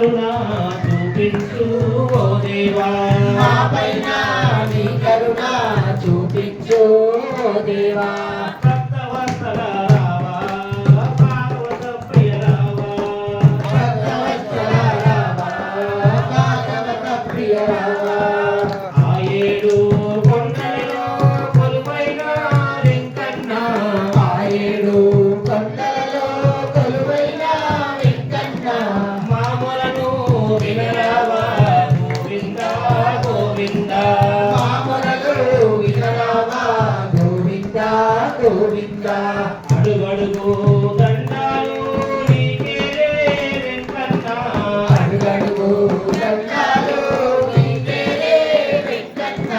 కరుణ చూపించు ఓ దేవా మా పైన నీ కరుణ చూపించు ఓ దేవా భక్తవత్సల రావా భాగవత ప్రియ రావా భక్తవత్సల రావా భాగవత ప్రియ రావా ఆ ఏడు కొండలలో కొలువైన వెంకన్న ఆ ఏడు కొండలలో కొలువైన వెంకన్న మామూలను వినరావా గోవింద గోవింద మామూలు వినరావా గోవింద గోవింద అడుగడుగు దండాలు నీకేలే వెంకన్న అడుగడుగు దండాలు నీకేలే వెంకన్న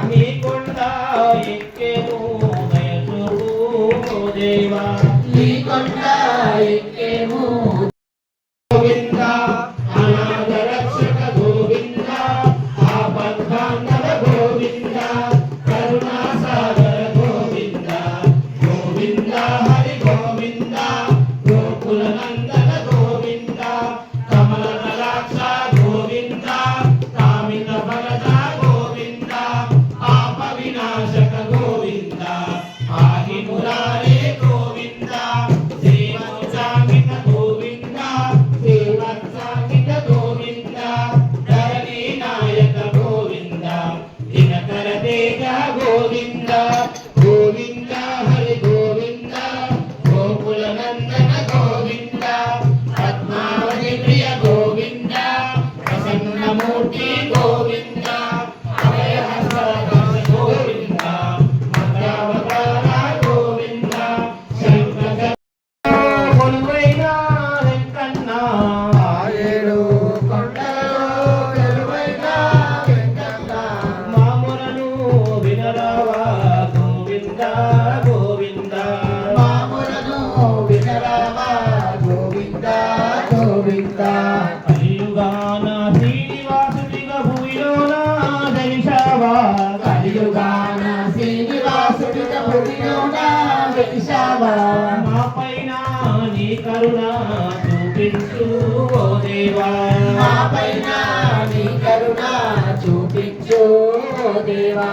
నీ కొండ ఎక్కేను దయచూపు ఓ దేవా నీ కొండ ఎక్కేము గోవింద అనాథ రక్షక గోవింద ఆపద్బాంధవ గోవింద కరుణా సాగర గోవింద గోవింద హరి గోవింద గోకుల నందన గోవింద కమల నలాక్ష గోవింద కామిత భరత గోవింద పాప వినాశక గోవింద పాహి మురారే గోవింద శ్రీమోచాంగిత గోవింద శ్రీవత్సాంగిత గోవింద ధరణి నాయక గోవింద దినకర తేజ గోవింద గోవింద హరి గోవింద గోకుల నందన గోవింద పద్మావతి ప్రియ గోవింద ప్రసన్నమూర్తి గోవింద అభయహస్త గోవింద మధ్యావతార గోవింద శంకర కొలువైన వెంకన్న ఆ ఏడు కొండలలో కొలువైన వెంకన్న మాములను వినరావా గోవింద గోవింద మామూలను వినరావా గోవింద గోవింద కలియుగాన శ్రీనివాసుడిగా భూమిలోన దర్శావా కలియుగాన శ్రీనివాసుడిగా భూమిలోన వెలిశావా మా పైన నీ కరుణ చూపించు ఓ దేవా మా పైన నీ కరుణ చూపించు ఓ దేవా